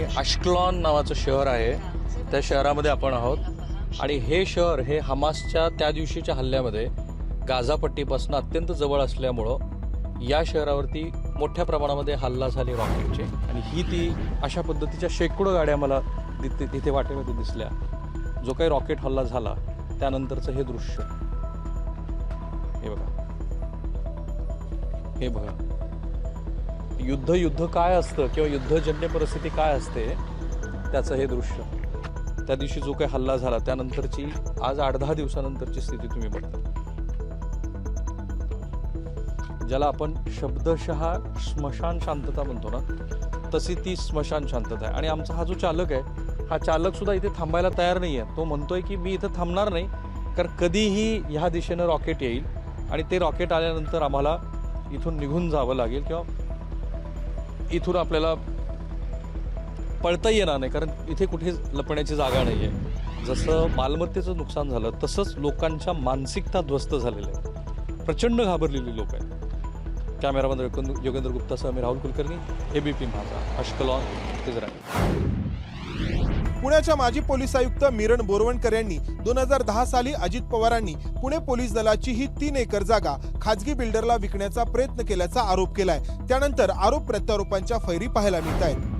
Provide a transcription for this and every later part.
हे अश्कलॉन नावाचं शहर आहे, त्या शहरामध्ये आपण आहोत आणि हे शहर हे हमासच्या त्या दिवशीच्या हल्ल्यामध्ये गाझापट्टीपासून अत्यंत जवळ असल्यामुळं या शहरावरती मोठ्या प्रमाणामध्ये हल्ला झाले रॉकेटचे आणि ही ती अशा पद्धतीच्या शेकडो गाड्या मला तिथे वाटेमध्ये दिसल्या. जो काही रॉकेट हल्ला झाला त्यानंतरचं हे दृश्य हे बघा, हे बघा. युद्ध काय असतं किंवा युद्धजन्य परिस्थिती काय असते त्याचं हे दृश्य. त्या दिवशी जो काही हल्ला झाला त्यानंतरची आज 8-10 दिवसानंतरची स्थिती तुम्ही बघता, ज्याला आपण शब्दशः स्मशान शांतता म्हणतो ना, तशी ती स्मशान शांतता आहे. आणि आमचा हा जो चालक आहे, हा चालक सुद्धा इथे थांबायला तयार नाही आहे. तो म्हणतोय की मी इथं थांबणार नाही, कारण कधीही ह्या दिशेनं रॉकेट येईल आणि ते रॉकेट आल्यानंतर आम्हाला इथून निघून जावं लागेल किंवा इथून आपल्याला पळता येणार नाही, कारण इथे कुठे लपण्याची जागा नाही आहे. जसं मालमत्तेचं नुकसान झालं तसंच लोकांच्या मानसिकता ध्वस्त झालेल्या आहे. प्रचंड घाबरलेली लोक आहेत. कॅमेरामन योगेंद्र गुप्तासह मी राहुल कुलकर्णी, ABP माझा, अश्कलॉन, इस्रायल. पुण्याच्या माजी पोलीस आयुक्त मिरण बोरवणकर यांनी 2010 साली अजित पवारांनी पुणे पोलीस दलाची ही 3 एकर जागा खाजगी बिल्डरला विकण्याचा प्रयत्न केल्याचा आरोप केलाय. त्यानंतर आरोप प्रत्यारोपांच्या फैरी पाहायला मिळत आहेत.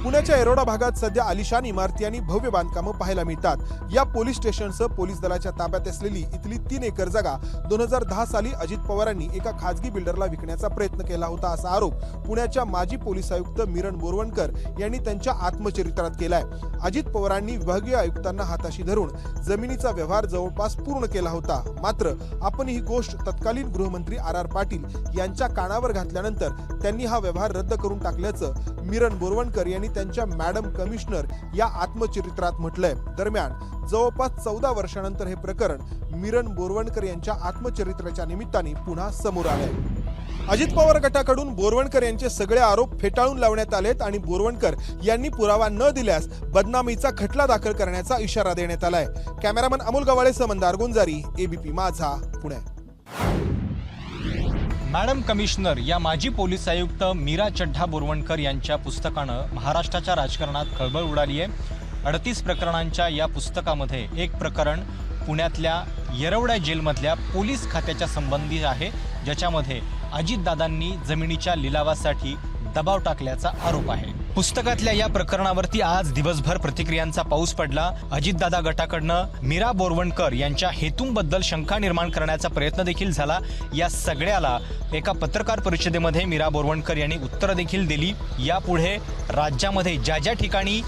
पुण्याच्या येरोडा भागात सध्या आलिशान इमारती आणि भव्य बांधकामं पाहायला मिळतात. या पोलीस स्टेशनसह पोलीस दलाच्या ताब्यात असलेली इथली 3 एकर जागा 2010 साली अजित पवारांनी एका खाजगी बिल्डरला विकण्याचा प्रयत्न केला होता, असा आरोप पुण्याच्या माजी पोलीस आयुक्त मिरण बोरवणकर यांनी त्यांच्या आत्मचरित्रात केलाय. अजित पवारांनी विभागीय आयुक्तांना हाताशी धरून जमिनीचा व्यवहार जवळपास पूर्ण केला होता. मात्र आपण ही गोष्ट तत्कालीन गृहमंत्री RR पाटील यांच्या कानावर घातल्यानंतर त्यांनी हा व्यवहार रद्द करून टाकल्याचं मिरण बोरवणकर यांनी त्यांच्या मॅडम कमिशनर या आत्मचरित्रात म्हटलंय. दरम्यान जवळपास 14 वर्षानंतर हे प्रकरण मिरण बोरवणकर यांच्या आत्मचरित्राच्या निमित्ताने पुन्हा समोर आलंय. अजित पवार गटाकडून बोरवणकर यांचे सगळे आरोप फेटाळून लावण्यात आलेत आणि बोरवणकर यांनी पुरावा न दिल्यास बदनामीचा खटला दाखल करण्याचा इशारा देण्यात आलाय. कॅमेरामन अमोल गवाळेसह मंदार गुंजारी, ABP माझा, पुणे. मॅडम कमिशनर या माजी पोलीस आयुक्त मीरा चड्ढा बोरवणकर यांच्या पुस्तकानं महाराष्ट्राच्या राजकारणात खळबळ उडाली आहे. 38 प्रकरणांच्या या पुस्तकामध्ये एक प्रकरण पुण्यातल्या येरवडा जेलमधल्या पोलीस खात्याच्या संबंधित आहे, ज्याच्यामध्ये अजितदादांनी जमिनीच्या लिलावासाठी दबाव टाकल्याचा आरोप आहे. पुस्तकातल्या या प्रकरणावरती आज दिवसभर प्रतिक्रियांचा पाऊस पडला. अजितदादा गटाकडनं मीरा बोरवणकर यांच्या हेतूंबद्दल शंका निर्माण करण्याचा प्रयत्न देखील झाला. या सगळ्याला एका पत्रकार परिषदेमध्ये मीरा बोरवणकर यांनी उत्तरं देखील दिली. यापुढे राज्यामध्ये ज्या ज्या ठिकाणी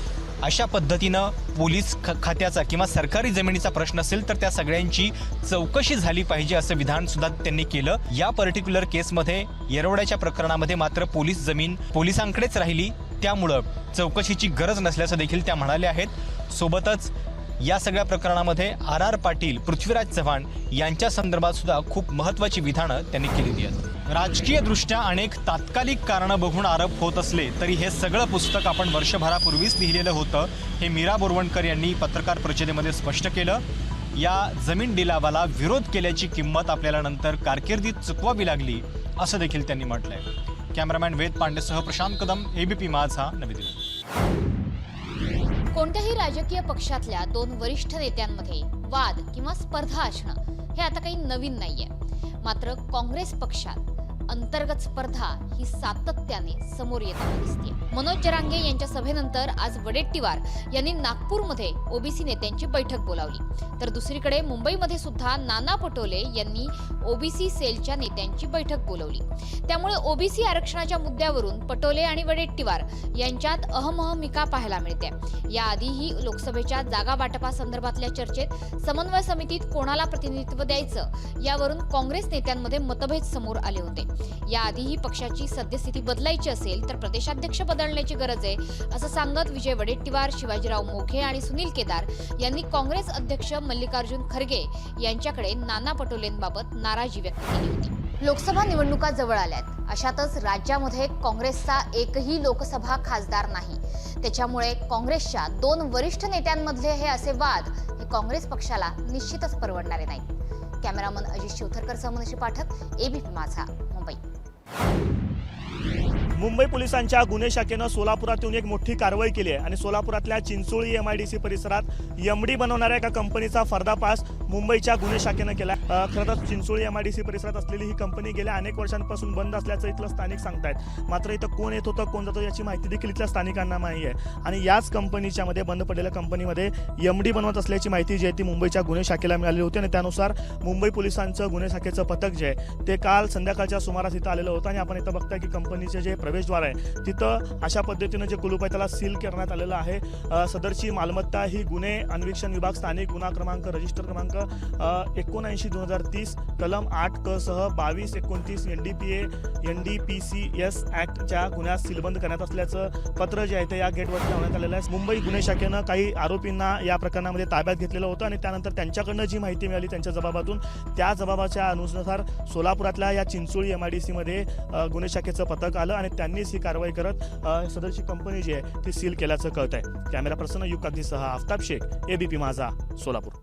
अशा पद्धतीनं पोलीस खात्याचा किंवा सरकारी जमिनीचा प्रश्न असेल तर त्या सगळ्यांची चौकशी झाली पाहिजे असं विधान सुद्धा त्यांनी केलं. या पर्टिक्युलर केसमध्ये येरवड्याच्या प्रकरणामध्ये मात्र पोलीस जमीन पोलिसांकडेच राहिली, त्यामुळं चौकशीची गरज नसल्याचं देखील त्या म्हणाल्या आहेत. सोबतच या सगळ्या प्रकरणामध्ये RR पाटील, पृथ्वीराज चव्हाण यांच्या संदर्भात सुद्धा खूप महत्त्वाची विधानं त्यांनी केलेली आहेत. राजकीय दृष्ट्या अनेक तात्कालिक कारणं बघून आरोप होत असले तरी हे सगळं पुस्तक आपण वर्षभरापूर्वीच लिहिलेलं होतं, हे मीरा बोरवणकर यांनी पत्रकार परिषदेमध्ये स्पष्ट केलं. या जमीन लिलावाला विरोध केल्याची किंमत आपल्याला नंतर कारकिर्दीत चुकवावी लागली असं देखील त्यांनी म्हटलंय. कॅमेरामॅन वेद पांडेसह प्रशांत कदम, ABP माझा, नवी दिल्ली. कोणत्याही राजकीय पक्षातल्या 2 वरिष्ठ नेत्यांमध्ये वाद किंवा स्पर्धा असणं हे आता काही नवीन नाहीये. मात्र काँग्रेस पक्षात अंतर्गत स्पर्धा ही सातत्याने समोर येताना दिसते. मनोज जरांगे यांच्या सभेनंतर आज वडेट्टीवार यांनी नागपूरमध्ये ओबीसी नेत्यांची बैठक बोलावली, तर दुसरीकडे मुंबईमध्ये सुद्धा नाना पटोले यांनी ओबीसी सेलच्या नेत्यांची बैठक बोलावली. त्यामुळे ओबीसी आरक्षणाच्या मुद्द्यावरून पटोले आणि वडेट्टीवार यांच्यात अहमहमिका पाहायला मिळते. याआधीही लोकसभेच्या जागा वाटपासंदर्भातल्या चर्चेत समन्वय समितीत कोणाला प्रतिनिधित्व द्यायचं यावरून काँग्रेस नेत्यांमध्ये मतभेद समोर आले होते. याआधीही पक्षाची सद्यस्थिती बदलायची असेल तर प्रदेशाध्यक्ष बदलण्याची गरज आहे असं सांगत विजय वडेट्टीवार, शिवाजीराव मोघे आणि सुनील केदार यांनी काँग्रेस अध्यक्ष मल्लिकार्जुन खरगे यांच्याकडे नाना पटोलेंबाबत नाराजी व्यक्त केली होती. लोकसभा निवडणुका जवळ आल्यात, अशातच राज्यामध्ये काँग्रेसचा एकही लोकसभा खासदार नाही. त्याच्यामुळे काँग्रेसच्या 2 वरिष्ठ नेत्यांमधले हे असे वाद हे काँग्रेस पक्षाला निश्चितच परवडणारे नाहीत. कॅमेरामन अजित शिवथरकर सह मनीष पाठक, ABP माझा, मुंबई. मुंबई पोलिसांच्या गुन्हे शाखेनं सोलापुरात येऊन एक मोठी कारवाई केली आहे आणि सोलापुरातल्या चिंचोळी MIDC परिसरात MD बनवणाऱ्या एका कंपनीचा पर्दाफाश मुंबईच्या गुन्हे शाखेनं केला. खरं तर चिंचोळी MIDC परिसरात असलेली ही कंपनी गेल्या अनेक वर्षांपासून बंद असल्याचं इथलं स्थानिक सांगतायत. मात्र इथं कोण येत होतं, कोण जातं याची माहिती देखील इथल्या स्थानिकांना माहिती आहे. आणि याच कंपनीच्या मध्ये बंद पडलेल्या कंपनीमध्ये MD बनवत असल्याची माहिती जी आहे ती मुंबईच्या गुन्हे शाखेला मिळाली होती आणि त्यानुसार मुंबई पोलिसांचं गुन्हे शाखेचं पथक जे आहे ते काल संध्याकाळच्या सुमारास इथं आलेलं होतं आणि आपण इथं बघताय की कंपनीचे जे प्रवेशद्वार आहे तिथं अशा पद्धतीनं जे कुलूप आहे त्याला सील करण्यात आलेलं आहे. सदरची मालमत्ता ही गुन्हे अन्वेषण विभाग स्थानिक गुन्हा क्रमांक रजिस्टर क्रमांक 79/2030 कलम 8 क सह 22/29 NDPCS ऍक्टच्या गुन्ह्यात सीलबंद करण्यात असल्याचं पत्र जे आहे ते या गेटवरती लावण्यात आलेलं आहे. मुंबई गुन्हे शाखेनं काही आरोपींना या प्रकरणामध्ये ताब्यात घेतलेलं होतं आणि त्यानंतर त्यांच्याकडनं जी माहिती मिळाली त्यांच्या जबाबातून त्या जबाबाच्या अनुसार सोलापुरातल्या या चिंचोळी MIDC मध्ये गुन्हे शाखेचं पथक आलं आणि त्यांनीच ही कारवाई करत सदरची कंपनी जी आहे ती सील केल्याचं कळत आहे. कॅमेरा पर्सन अय्यूब कागदीसह आफताब शेख, ABP माझा, सोलापूर.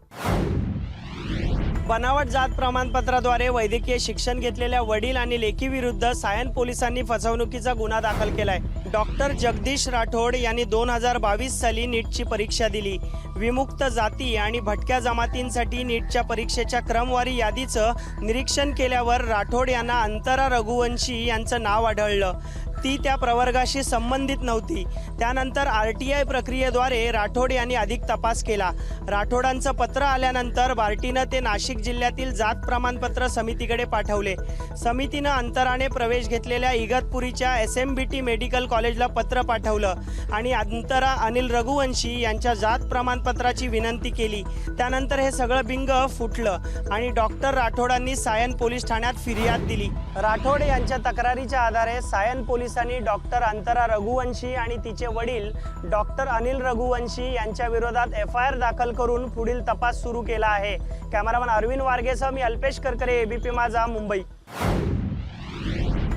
बनावट जात प्रमाणपत्राद्वारे वैद्यकीय शिक्षण घेतलेल्या वडील आणि लेकीविरुद्ध सायन पोलिसांनी फसवणुकीचा गुन्हा दाखल केलाय. डॉक्टर जगदीश राठोड यांनी 2022 साली नीटची परीक्षा दिली. विमुक्त जाती आणि भटक्या जमातींसाठी नीटच्या परीक्षेच्या क्रमवारी यादीचं निरीक्षण केल्यावर राठोड यांना अंतरा रघुवंशी यांचं नाव आढळलं. ती त्या प्रवर्गाशी संबंधित नव्हती. त्यानंतर RTI प्रक्रियेद्वारे राठोड यांनी अधिक तपास केला. राठोडांचं पत्र आल्यानंतर बार्टीनं ते नाशिक जिल्ह्यातील जात प्रमाणपत्र समितीकडे पाठवले. समितीनं अंतराने प्रवेश घेतलेल्या इगतपुरीच्या SMBT मेडिकल कॉलेजला पत्र पाठवलं आणि अंतरा अनिल रघुवंशी यांच्या जात प्रमाणपत्राची विनंती केली. त्यानंतर हे सगळं बिंग फुटलं आणि डॉक्टर राठोडांनी सायन पोलीस ठाण्यात फिर्याद दिली. राठोड यांच्या तक्रारीच्या आधारे सायन पोलिसांनी डॉक्टर अंतरा रघुवंशी आणि तिचे वडील डॉक्टर अनिल रघुवंशी यांच्या विरोधात FIR दाखल करून पुढील तपास सुरू केला आहे. कॅमेरामन अरविंद वारगेसह मी अल्पेश करकरे, ABP माझा, मुंबई.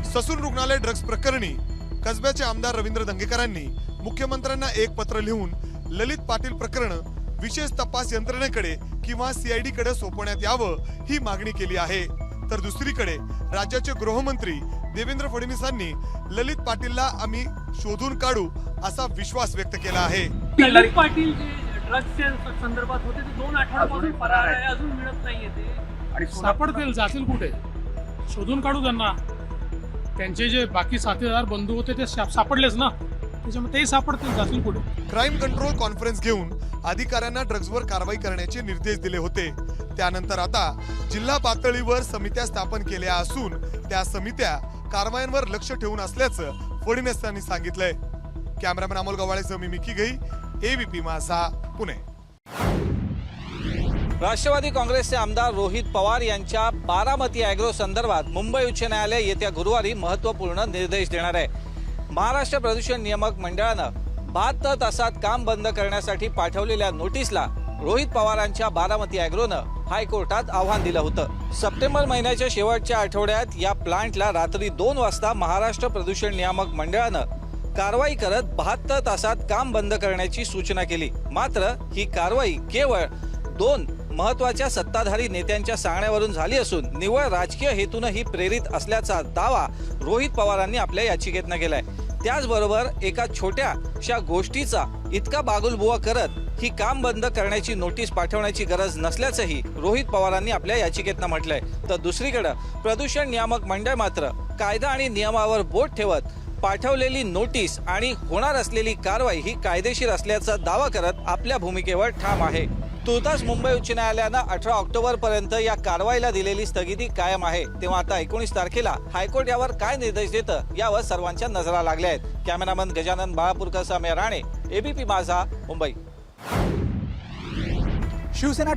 ससून रुग्णालय ड्रग्ज प्रकरणी कसब्याचे आमदार रवींद्र दंगेकरांनी मुख्यमंत्र्यांना एक पत्र लिहून ललित पाटील प्रकरण विशेष तपास यंत्रणेकडे किंवा CID कडे सोपवण्यात यावं ही मागणी केली आहे. तर दुसरीकडे राज्याचे गृहमंत्री देवेंद्र फडणवीसांनी ललित पाटीलला आम्ही शोधून काढू असा विश्वास व्यक्त केला आहे. ललित पाटील जे ड्रग्सच्या संदर्भात होते ते 2 आठवड्यापासून फरार आहे, अजून मिळत नाहीये ते. आणि सापडतील, जातील कुठे, शोधून काढू त्यांना. त्यांचे जे बाकी साथीदार बंधू होते ते सापडलेच ना, त्याच्यामुळे तेही सापडतील, जातील कुठे. क्राईम कंट्रोल कॉन्फरन्स घेऊन अधिकाऱ्यांना ड्रग्जवर कारवाई करण्याचे निर्देश दिले होते. त्यानंतर आता जिल्हा पातळीवर समित्या स्थापन केल्या असून त्या समित्या कारवायांवर लक्ष ठेवून असल्याचं फडणवीस यांनी सांगितलंय. कॅमेरामॅन अमोल गवाळेसह मी मिकी गई, ABP माझा, पुणे. राष्ट्रवादी काँग्रेसचे आमदार रोहित पवार यांच्या बारामती ॲग्रो संदर्भात मुंबई उच्च न्यायालय येत्या गुरुवारी महत्त्वपूर्ण निर्देश देणार आहे. महाराष्ट्र प्रदूषण नियामक मंडळानं 72 तासात काम बंद करण्यासाठी पाठवलेल्या नोटीसला रोहित पवारांच्या बारामती ॲग्रोनं हायकोर्टात आव्हान दिलं होतं. सप्टेंबर महिन्याच्या शेवटच्या आठवड्यात या प्लांटला रात्री 2 वाजता महाराष्ट्र प्रदूषण नियामक मंडळानं कारवाई करत 72 तासात काम बंद करण्याची सूचना केली. मात्र ही कारवाई केवळ 2 महत्वाच्या सत्ताधारी नेत्यांच्या सांगण्यावरून झाली असून निव्वळ राजकीय हेतून ही प्रेरित असल्याचा दावा रोहित पवारांनी आपल्या याचिकेतनं केलाय. त्याचबरोबर एका छोट्याशा गोष्टीचा इतका बागुलबुवा करत ही काम बंद करण्याची नोटीस पाठवण्याची गरज नसल्याचंही रोहित पवारांनी आपल्या याचिकेतनं म्हटलंय. तर दुसरीकडे प्रदूषण नियामक मंडळ मात्र कायदा आणि नियमावर बोट ठेवत पाठवलेली नोटीस आणि होणार असलेली कारवाई ही कायदेशीर असल्याचा दावा करत आपल्या भूमिकेवर ठाम आहे. तुर्तास मुंबई उच्च न्यायालयानं 18 ऑक्टोबर पर्यंत या कारवाईला दिलेली स्थगिती कायम आहे. तेव्हा आता 19 तारखेला हायकोर्ट यावर काय निर्देश देतं यावर सर्वांच्या नजरा लागल्या आहेत. कॅमेरामन गजानन बाळापूरकर, समय राणे, ABP माझा, मुंबई. शिवसेना